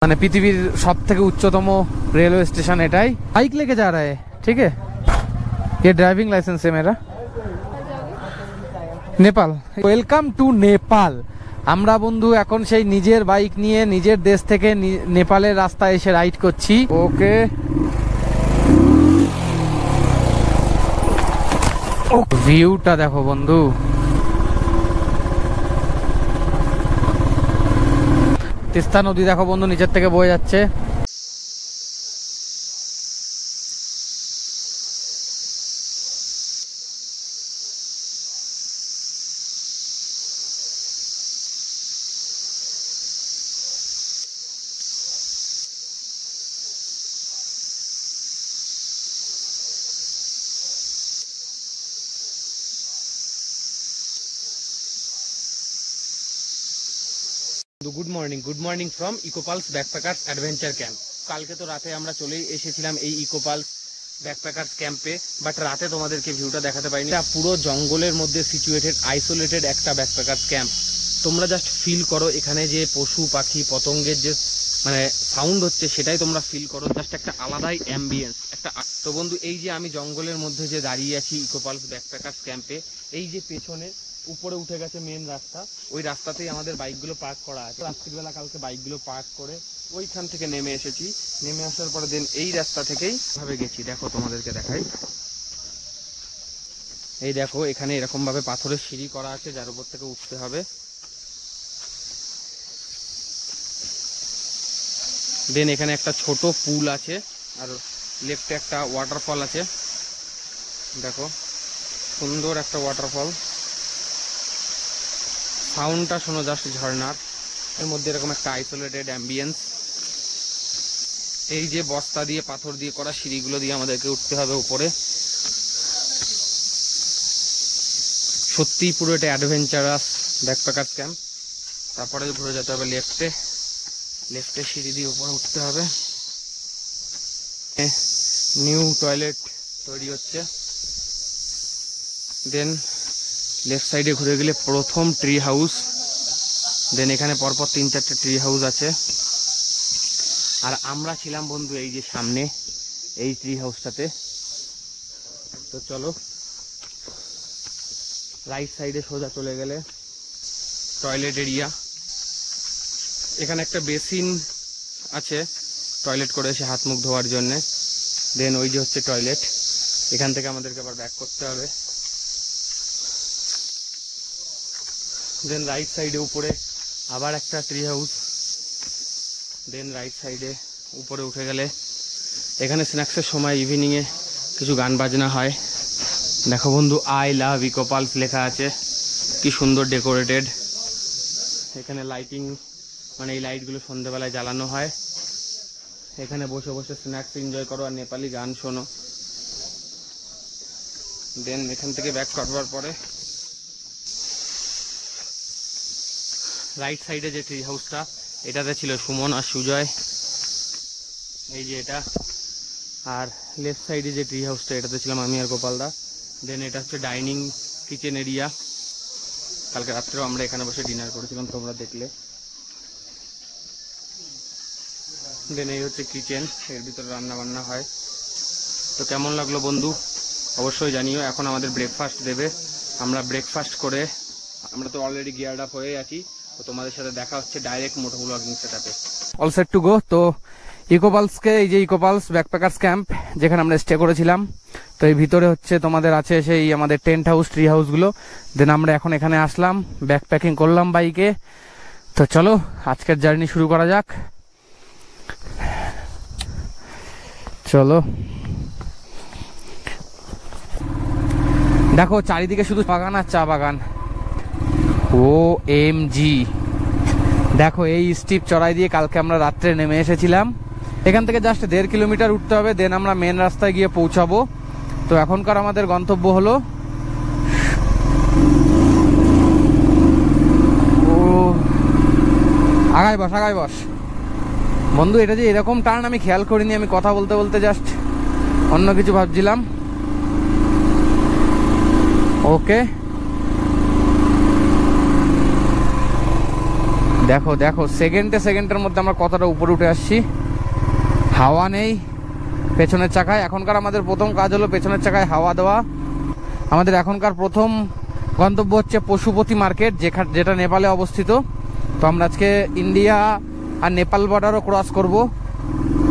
মানে পৃথিবীর সব থেকে উচ্চতম रेलवे स्टेशन এটাই। बाइक लेके जा रहा है, ठीक है? ये ड्राइविंग लाइसेंस है मेरा। Nepal, welcome to Nepal. আমরা বন্ধু এখন সেই নিজের বাইক নিয়ে নিজের দেশ থেকে নেপালের রাস্তায় এসে রাইড করছি। ওকে, ভিউটা দেখো বন্ধু, তিস্তা নদী দেখো বন্ধু নিচের থেকে বয়ে যাচ্ছে। Good morning from Ecopulse backpackers adventure camp. কালকে তো রাতে আমরা চলেই এসেছিলাম এই ইকোপালস ব্যাকপ্যাকার্স ক্যাম্পে, বাট রাতে তোমাদেরকে ভিউটা দেখাতে পারিনি। এটা পুরো জঙ্গলের মধ্যে সিচুয়েটেড আইসোলেটেড একটা ব্যাকপ্যাকার্স ক্যাম্প। তোমরা জাস্ট ফিল করো এখানে যে পশু পাখি পতঙ্গের যে মানে সাউন্ড হচ্ছে সেটাই তোমরা ফিল করো, জাস্ট একটা আলাদাই অ্যাম্বিয়েন্স একটা। তো বন্ধু এই যে আমি জঙ্গলের মধ্যে যে দাঁড়িয়ে আছি ইকোপালস ব্যাকপ্যাকার্স ক্যাম্পে, এই যে পেছনে উপরে উঠে গেছে মেন রাস্তা, ওই রাস্তাতেই আমাদের বাইকগুলো পার্ক করা আছে। রাত্রিবেলা কালকে বাইকগুলো পার্ক করে ওইখান থেকে নেমে এসেছি। নেমে আসার পরে দেন এই রাস্তা থেকেই ভাবে গেছি। দেখো তোমাদেরকে দেখাই, এই দেখো এখানে এরকম ভাবে পাথরের সিঁড়ি করা আছে যার উপর থেকে উঠতে হবে। দেন এখানে একটা ছোট পুল আছে আর লেফটে একটা ওয়াটারফল আছে। দেখো সুন্দর একটা ওয়াটারফল, সাউন্ডটা শোনো জাস্ট ঝর্ণার। এর মধ্যে এরকম একটা আইসোলেটেড অ্যাম্বিয়েন্স। এই যে বস্তা দিয়ে পাথর দিয়ে করা সিঁড়িগুলো দিয়ে আমাদেরকে উঠতে হবে উপরে। সত্যিই পুরো এটা অ্যাডভেঞ্চারাস ব্যাকপ্যাকার্স ক্যাম্প। তারপরে ঘুরে যেতে হবে লেফটে, লেফটে সিঁড়ি দিয়ে উপরে উঠতে হবে। নিউ টয়লেট তৈরি হচ্ছে। দেন লেফট সাইডে ঘুরে গেলে প্রথম ট্রি হাউস। দেন এখানে পরপর 3-4টে ট্রি হাউস আছে। আর আমরা ছিলাম বন্ধু এই যে সামনে এই ট্রি হাউসটাতে। তো চলো রাইট সাইডে সোজা চলে গেলে টয়লেট এরিয়া। এখানে একটা বেসিন আছে টয়লেট করে এসে হাত মুখ ধোয়ার জন্য। দেন ওই যে হচ্ছে টয়লেট, এখান থেকে আমাদেরকে আবার ব্যাক করতে হবে। দেন রাইট সাইডে উপরে আবার একটা ট্রি হাউস। দেন রাইট সাইডে উপরে উঠে গেলে এখানে স্ন্যাক্সের সময় ইভিনিংয়ে কিছু গান বাজনা হয়। দেখো বন্ধু আই লাভ ইকোপালস লেখা আছে, কি সুন্দর ডেকোরেটেড। এখানে লাইটিং মানে এই লাইটগুলো সন্ধ্যেবেলায় জ্বালানো হয়। এখানে বসে বসে স্ন্যাক্স এনজয় করো আর নেপালি গান শোনো। দেন এখান থেকে ব্যাক করবার পরে রাইট সাইডে যে ট্রি হাউসটা এটাতে ছিল সুমন আর সুজয়, এই যে এটা। আর লেফট সাইডে যে ট্রি হাউসটা এটাতে ছিলাম আমি আর গোপালদা। দেন এটা হচ্ছে ডাইনিং কিচেন এরিয়া। কালকে রাত্রেও আমরা এখানে বসে ডিনার করেছিলাম, তোমরা দেখলে। দেন এই হচ্ছে কিচেন, এর ভিতরে রান্না বান্না হয়। তো কেমন লাগলো বন্ধু অবশ্যই জানিও। এখন আমাদের ব্রেকফাস্ট দেবে, আমরা ব্রেকফাস্ট করে আমরা তো অলরেডি গিয়ার্ড আপ হয়ে আছি। তো তোমাদের সাথে দেখা হচ্ছে ডাইরেক্ট মোটো ব্লগিং সেটআপে। All set to go. তো ইকোপালসকে এই যে ইকোপালস ব্যাকপ্যাকার্স ক্যাম্প যেখানে আমরা স্টে করেছিলাম, তো এই ভিতরে হচ্ছে তোমাদের আছে সেই আমাদের টেন্ট হাউস ট্রি হাউসগুলো। দেন আমরা এখন এখানে আসলাম, ব্যাকপ্যাকিং করলাম বাইকে। তো চলো আজকের জার্নি শুরু করা যাক। চলো দেখো চারিদিকে শুধু বাগান আর চা বাগান। OMG দেখো এই স্টিপ চড়াই দিয়ে কালকে আমরা রাত্রে নেমে এসেছিলাম। এখান থেকে জাস্ট 1.5 কিলোমিটার উঠতে হবে, দেন আমরা মেন রাস্তায় গিয়ে পৌঁছাবো। তো এখনকার আমাদের গন্তব্য হলো আগায় বস, আগায় বস বন্ধু। এটা যে এরকম টার্ন আমি খেয়াল করিনি, আমি কথা বলতে বলতে জাস্ট অন্য কিছু ভাবছিলাম। ওকে দেখো দেখো সেকেন্ডের মধ্যে আমরা কতটা উপরে উঠে আসছি। হাওয়া নেই পেছনের চাকায়। এখনকার আমাদের প্রথম কাজ হলো পেছনের চাকায় হাওয়া দেওয়া। আমাদের এখনকার প্রথম গন্তব্য হচ্ছে পশুপতি মার্কেট, যেটা নেপালে অবস্থিত। তো আমরা আজকে ইন্ডিয়া আর নেপাল বর্ডারও ক্রস করব,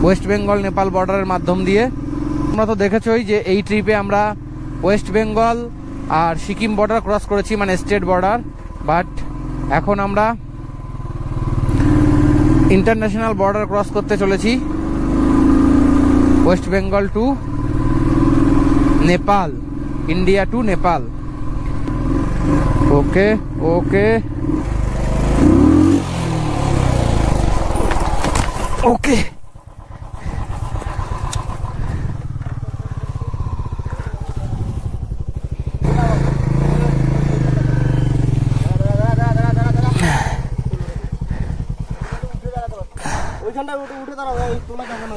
ওয়েস্ট বেঙ্গল নেপাল বর্ডারের মাধ্যম দিয়ে। তোমরা তো দেখেছই যে এই ট্রিপে আমরা ওয়েস্ট বেঙ্গল আর সিকিম বর্ডার ক্রস করেছি, মানে স্টেট বর্ডার। বাট এখন আমরা ইন্টারন্যাশনাল বর্ডার ক্রস করতে চলেছি, West Bengal to Nepal, India to Nepal. Okay okay okay. উঠে দাঁড়াও, তোলা যাবে না।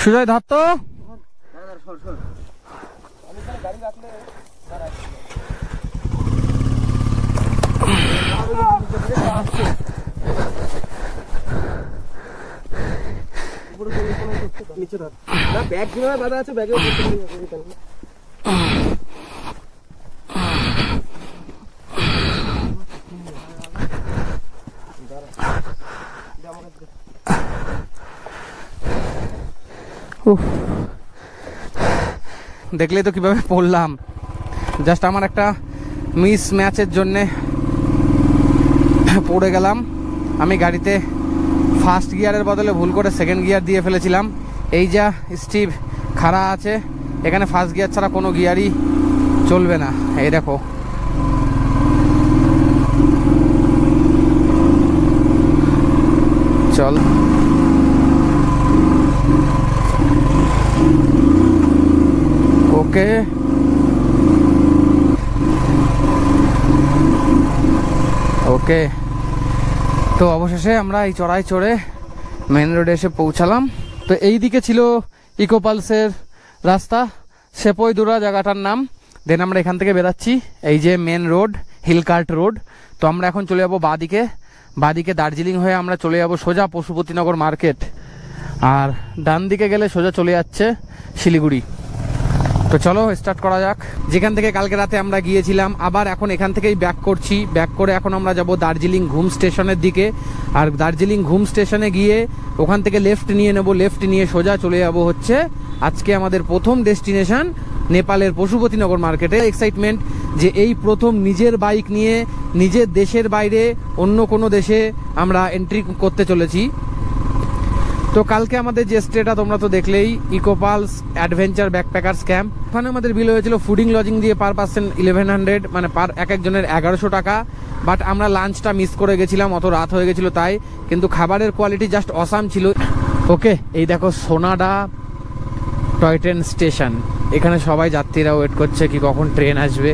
সুজয় ধর তো। নিচে ধর না, ব্যাগ যেভাবে বাঁধা আছে ব্যাগেও দেখলেই তো কিভাবে পড়লাম। জাস্ট আমার একটা মিস ম্যাচের জন্যে পড়ে গেলাম। আমি গাড়িতে ফার্স্ট গিয়ারের বদলে ভুল করে সেকেন্ড গিয়ার দিয়ে ফেলেছিলাম। এই যা স্টিভ খাড়া আছে, এখানে ফার্স্ট গিয়ার ছাড়া কোনো গিয়ারই চলবে না। এই দেখো চল। ওকে ওকে। তো অবশেষে আমরা এই চড়াই চড়ে মেন রোডে এসে পৌঁছালাম। তো এই দিকে ছিল ইকোপালসের রাস্তা, সেপইদুরা জায়গাটার নাম। দেন আমরা এখান থেকে বেরাচ্ছি, এই যে মেন রোড, হিলকার্ট রোড। তো আমরা এখন চলে যাবো বাদিকে। বাদিকে দার্জিলিং হয়ে আমরা চলে যাবো সোজা পশুপতিনগর মার্কেট, আর ডান দিকে গেলে সোজা চলে যাচ্ছে শিলিগুড়ি। তো চলো স্টার্ট করা যাক। যেখান থেকে কালকে রাতে আমরা গিয়েছিলাম, আবার এখন এখান থেকেই ব্যাক করছি। ব্যাক করে এখন আমরা যাব দার্জিলিং ঘুম স্টেশনের দিকে। আর দার্জিলিং ঘুম স্টেশনে গিয়ে ওখান থেকে লেফট নিয়ে নেব, লেফট নিয়ে সোজা চলে যাব হচ্ছে আজকে আমাদের প্রথম ডেস্টিনেশন নেপালের পশুপতিনগর মার্কেটে। এক্সাইটমেন্ট যে এই প্রথম নিজের বাইক নিয়ে নিজের দেশের বাইরে অন্য কোনো দেশে আমরা এন্ট্রি করতে চলেছি। তো কালকে আমাদের যে স্টেটা তোমরা তো দেখলেই, ইকোপালস অ্যাডভেঞ্চার ব্যাকপ্যাকার্স ক্যাম্প। ওখানে আমাদের বিল হয়েছিল ফুডিং লজিং দিয়ে পার পার্সন 1100, মানে পার এক একজনের 1100 টাকা। বাট আমরা লাঞ্চটা মিস করে গেছিলাম, অত রাত হয়ে গেছিল তাই। কিন্তু খাবারের কোয়ালিটি জাস্ট অসাম ছিল। ওকে, এই দেখো সোনাডা টয় ট্রেন স্টেশন। এখানে সবাই যাত্রীরা ওয়েট করছে কি কখন ট্রেন আসবে।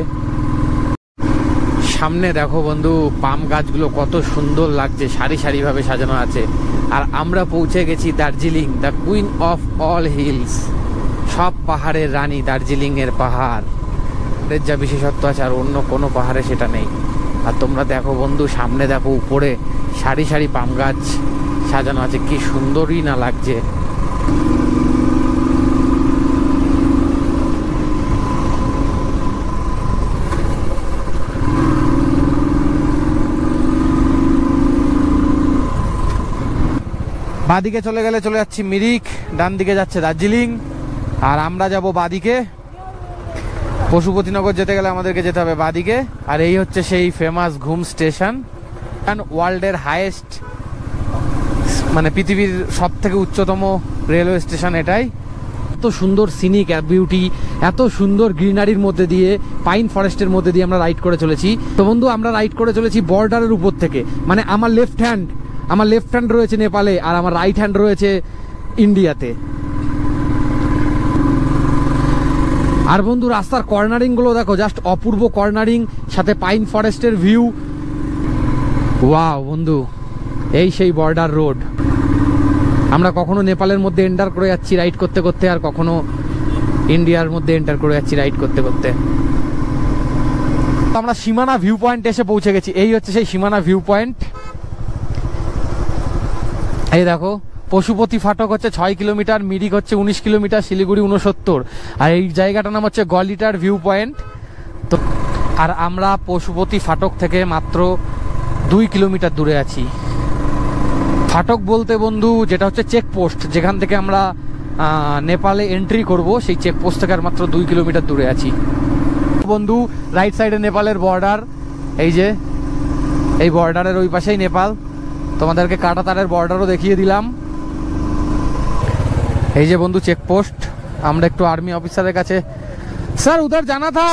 সামনে দেখো বন্ধু পাম গাছগুলো কত সুন্দর লাগছে, সারি সারি ভাবে সাজানো আছে। আর আমরা পৌঁছে গেছি Darjeeling, the queen of all hills. সব পাহাড়ের রানী দার্জিলিং এর পাহাড়। এর যা বিশেষত্ব আছে আর অন্য কোনো পাহাড়ে সেটা নেই। আর তোমরা দেখো বন্ধু সামনে দেখো উপরে সারি সারি পাম গাছ সাজানো আছে, কি সুন্দরই না লাগছে। বাদিকে চলে গেলে চলে যাচ্ছি মিরিক, ডান দিকে যাচ্ছে দার্জিলিং, আর আমরা যাব বাদিকে। পশুপতিনগর যেতে গেলে আমাদেরকে যেতে হবে বাদিকে। আর এই হচ্ছে সেই ফেমাস ঘুম স্টেশন, ওয়ার্ল্ডের হাইয়েস্ট, মানে পৃথিবীর সব থেকে উচ্চতম রেলওয়ে স্টেশন এটাই। এত সুন্দর সিনিক বিউটি, এত সুন্দর গ্রিনারির মধ্যে দিয়ে, পাইন ফরেস্টের মধ্যে দিয়ে আমরা রাইড করে চলেছি। তো বন্ধু আমরা রাইড করে চলেছি বর্ডারের উপর থেকে, মানে আমার লেফট হ্যান্ড রয়েছে নেপালে আর আমার রাইট হ্যান্ড রয়েছে ইন্ডিয়াতে। আর বন্ধু রাস্তার কর্নারিং গুলো দেখো, জাস্ট অপূর্ব কর্নারিং, সাথে পাইন ফরেস্টের ভিউ। ওয়াও বন্ধু, এই সেই বর্ডার রোড। আমরা কখনো নেপালের মধ্যে এন্টার করে যাচ্ছি রাইড করতে করতে, আর কখনো ইন্ডিয়ার মধ্যে এন্টার করে যাচ্ছি রাইড করতে করতে। আমরা সীমানা ভিউ পয়েন্ট এসে পৌঁছে গেছি। এই হচ্ছে সেই সীমানা ভিউ পয়েন্ট। এই দেখো, পশুপতি ফাটক হচ্ছে 6 কিলোমিটার, মিরিক হচ্ছে 19 কিলোমিটার, শিলিগুড়ি 69, আর এই জায়গাটার নাম হচ্ছে গলিটার ভিউ পয়েন্ট। তো আর আমরা পশুপতি ফাটক থেকে মাত্র 2 কিলোমিটার দূরে আছি। ফাটক বলতে বন্ধু যেটা হচ্ছে চেকপোস্ট, যেখান থেকে আমরা নেপালে এন্ট্রি করব, সেই চেকপোস্ট থেকে আর মাত্র 2 কিলোমিটার দূরে আছি বন্ধু। রাইট সাইডে নেপালের বর্ডার, এই যে এই বর্ডারের ওই পাশেই নেপাল। তোমাদেরকে কাঁটাতারের বর্ডারও দেখিয়ে দিলাম। এই যে বন্ধু চেকপোস্ট। আমরা একটু আর্মি অফিসারের কাছে, স্যার উধর জানা থা,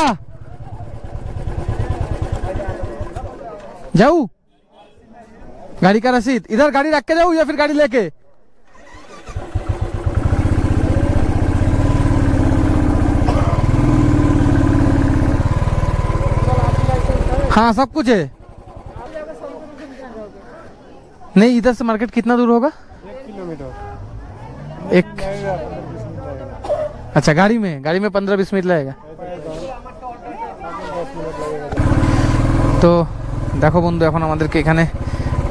যাও गाड़ी का रसीद इधर गाड़ी रख के जाऊँ या फिर गाड़ी लेके? हाँ सब कुछ है। नहीं इधर से मार्केट कितना दूर होगा? 1 किलोमीटर। एक अच्छा गाड़ी में 15-20 मिनट लगेगा। তো দেখো বন্ধু, এখন আমাদেরকে এখানে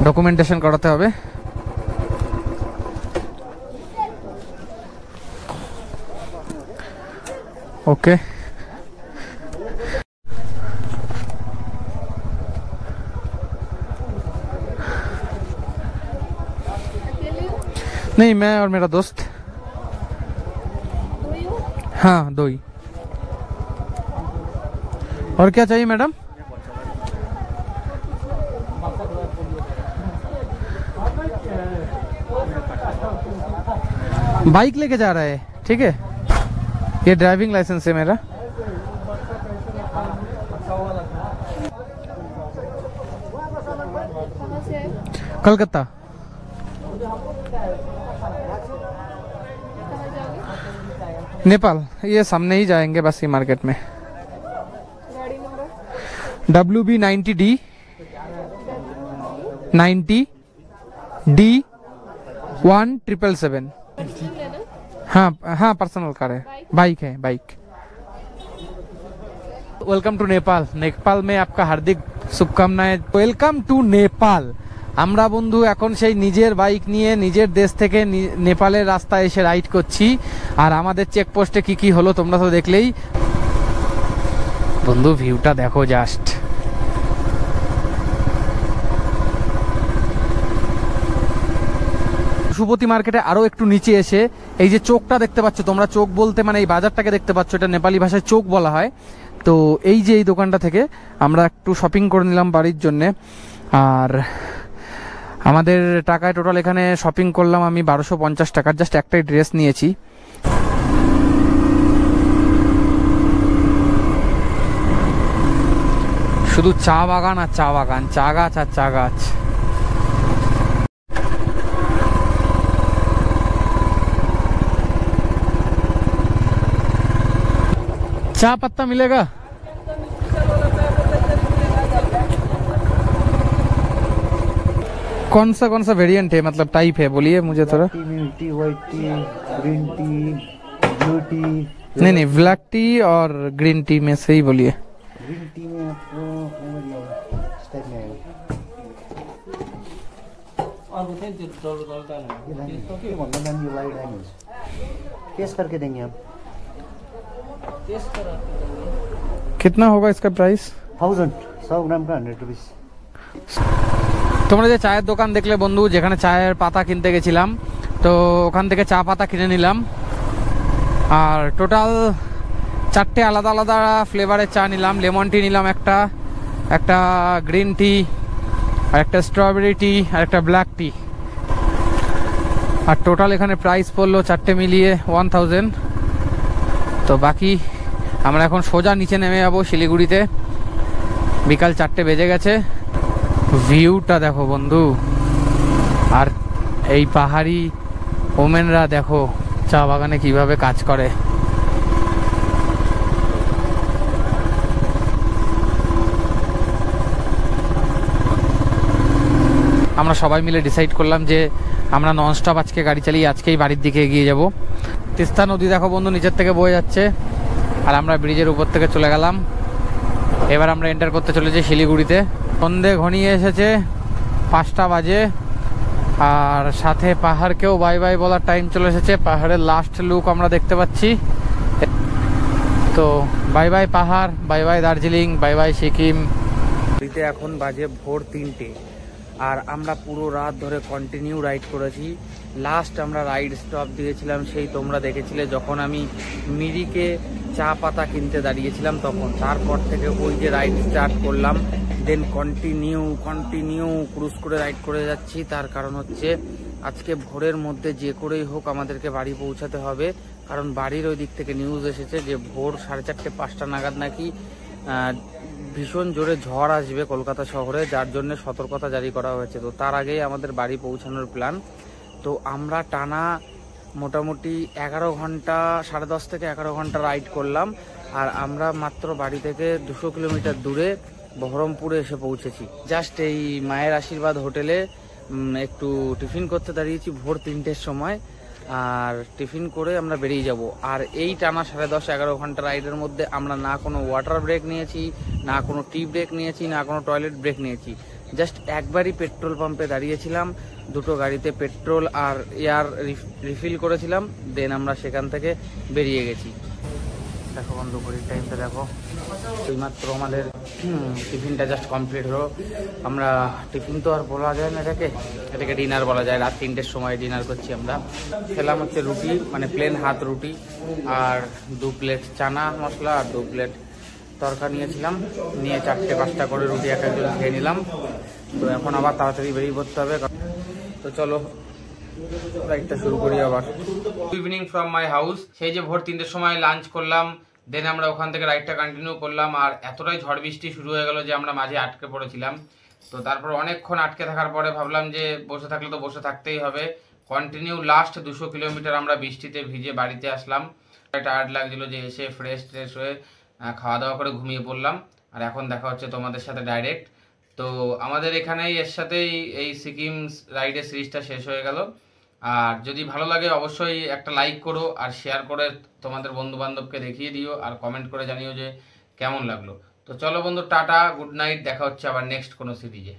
ডকুমেন্টেশন করাতে হবে। ओके नहीं, मैं और मेरा दोस्त। हाँ 2 ही। और क्या चाहिए मैडम? बाइक लेके जा रहा है, ठीक है। ये ड्राइविंग लाइसेंस है मेरा। कलकत्ता। नेपाल, ये सामने ही जाएंगे बस, ये मार्केट में। WB 90D 17777। हाँ हाँ पर्सनल कार है, बाइक है bike. Welcome to Nepal. Nepal में आपका हार्दिक शुभकामनाएं। Welcome to Nepal. আমরা বন্ধু এখন সেই নিজের বাইক নিয়ে নিজের দেশ থেকে নেপালের রাস্তায় এসে রাইড করছি। আর আমাদের চেকপোস্টে কি কি হলো তোমরা তো দেখলেই বন্ধু। ভিউটা দেখো জাস্ট। পশুপতি মার্কেটে আরো একটু নিচে এসে এই যে চোকটা দেখতে পাচ্ছ তোমরা, চোক বলতে মানে এই বাজারটাকে দেখতে পাচ্ছ, এটা নেপালি ভাষায় চোক বলা হয়। তো এই যে এই দোকানটা থেকে আমরা একটু শপিং করে নিলাম বাড়ির জন্যে। আর আমাদের টাকায় টোটাল এখানে শপিং করলাম আমি 1250 টাকার। জাস্ট একটাই ড্রেস নিয়েছি। শুধু চা বাগান আর চা বাগান, চা গাছ আর চা গাছ। चा पत्ता मिलेगा? कौन सा वेरिएंट है, मतलब टाइप है, बोलिए मुझे थोड़ा। T, white T, green tea, blue T. नहीं ब्लैक टी और ग्रीन टी में से ही बोलिए। ग्रीन टी में आपको इस टाइप में आएगा। टेस्ट करके देंगे आप। कितना होगा इसका प्राइस? 100 ग्राम का 100 रुपीज। তোমরা যে চায়ের দোকান দেখলে বন্ধু, যেখানে চায়ের পাতা কিনতে গেছিলাম, তো ওখান থেকে চা পাতা কিনে নিলাম। আর টোটাল 4টে আলাদা আলাদা ফ্লেভারের চা নিলাম। লেমন টি নিলাম একটা গ্রিন টি, আর একটা স্ট্রবেরি টি, আর একটা ব্ল্যাক টি। আর টোটাল এখানে প্রাইস পড়লো 4টে মিলিয়ে 1000। তো বাকি আমরা এখন সোজা নিচে নেমে যাবো শিলিগুড়িতে। বিকাল 4টে বেজে গেছে। ভিউটা দেখো বন্ধু। আর এই পাহাড়ি ওমেনরা দেখো চা বাগানে কিভাবে কাজ করে। আমরা সবাই মিলে ডিসাইড করলাম যে আমরা ননস্টপ আজকে গাড়ি চালিয়ে আজকেই বাড়ির দিকে এগিয়ে যাব। তিস্তা নদী দেখো বন্ধু নিচের থেকে বয়ে যাচ্ছে, আর আমরা ব্রিজের উপর থেকে চলে গেলাম। এবার আমরা এন্টার করতে চলেছি শিলিগুড়িতে। সন্ধে ঘনিয়ে এসেছে, 5টা বাজে, আর সাথে পাহাড়কেও বাই বাই বলার টাইম চলে এসেছে। পাহাড়ের লাস্ট লুক আমরা দেখতে পাচ্ছি। তো বাই বাই পাহাড়, bye bye Darjeeling, bye bye Sikkim. এখন বাজে ভোর 3টে, আর আমরা পুরো রাত ধরে কন্টিনিউ রাইড করেছি। লাস্ট আমরা রাইড স্টপ দিয়েছিলাম সেই তোমরা দেখেছিলে যখন আমি মিরিকে চা পাতা কিনতে দাঁড়িয়েছিলাম তখন। তারপর থেকে ওই যে রাইড স্টার্ট করলাম, দেন কন্টিনিউ ক্রুজ করে রাইড করে যাচ্ছি। তার কারণ হচ্ছে আজকে ভোরের মধ্যে যে করেই হোক আমাদেরকে বাড়ি পৌঁছাতে হবে, কারণ বাড়ির ওই দিক থেকে নিউজ এসেছে যে ভোর 4:30 5টা নাগাদ নাকি ভীষণ জোরে ঝড় আসবে কলকাতা শহরে, যার জন্য সতর্কতা জারি করা হয়েছে। তো তার আগেই আমাদের বাড়ি পৌঁছানোর প্ল্যান। তো আমরা টানা মোটামুটি 11 ঘন্টা, 10:30 থেকে 11 ঘন্টা রাইড করলাম, আর আমরা মাত্র বাড়ি থেকে 200 কিলোমিটার দূরে বহরমপুরে এসে পৌঁছেছি। জাস্ট এই মায়ের আশীর্বাদ হোটেলে একটু টিফিন করতে দাঁড়িয়েছি ভোর 3টের সময়, আর টিফিন করে আমরা বেরিয়ে যাব। আর এই টানা 10:30-11 ঘন্টা রাইডের মধ্যে আমরা না কোনো ওয়াটার ব্রেক নিয়েছি, না কোনো টি ব্রেক নিয়েছি, না কোনো টয়লেট ব্রেক নিয়েছি। জাস্ট একবারই পেট্রোল পাম্পে দাঁড়িয়েছিলাম, দুটো গাড়িতে পেট্রোল আর এয়ার রিফিল করেছিলাম, দেন আমরা সেখান থেকে বেরিয়ে গেছি। দেখো বন্ধু ঘড়ির টাইমটা দেখো, এইমাত্র আমাদের টিফিনটা জাস্ট কমপ্লিট হলো। আমরা টিফিন তো আর বলা যায় না, এটাকে ডিনার বলা যায়। রাত 3টের সময় ডিনার করছি আমরা। খেলাম হচ্ছে রুটি, মানে প্লেন হাত রুটি, আর 2 প্লেট চানা মশলা আর 2 প্লেট তরকা নিয়েছিলাম। নিয়ে 4-5টা করে রুটি এক একজন খেয়ে নিলাম। তো এখন আবার তাড়াতাড়ি বেরিয়ে পড়তে হবে। তো চলো রাইডটা শুরু করি আবার। Evening from my house. সেই যে ভোর 3টের সময় লাঞ্চ করলাম, দেন আমরা ওখান থেকে রাইডটা কন্টিনিউ করলাম। আর এতটাই ঝড় বৃষ্টি শুরু হয়ে গেল যে আমরা মাঝে আটকে পড়েছিলাম। তো তারপর অনেকক্ষণ আটকে থাকার পরে ভাবলাম যে বসে থাকলে তো বসে থাকতেই হবে। কন্টিনিউ লাস্ট 200 কিলোমিটার আমরা বৃষ্টিতে ভিজে বাড়িতে আসলাম। টায়ার্ড লাগছিল যে এসে ফ্রেশ হয়ে খাওয়া দাওয়া করে ঘুমিয়ে পড়লাম। আর এখন দেখা হচ্ছে তোমাদের সাথে ডাইরেক্ট। তো আমাদের এখানেই এর সাথেই এই সিকিম রাইডের সিরিজটা শেষ হয়ে গেল। আর যদি ভালো লাগে অবশ্যই একটা লাইক করো, আর শেয়ার করে তোমাদের বন্ধু বান্ধবকে দেখিয়ে দিও, আর কমেন্ট করে জানিও যে কেমন লাগলো। তো চলো বন্ধু, টাটা, গুড নাইট, দেখা হচ্ছে আবার নেক্সট কোনো সিরিজে।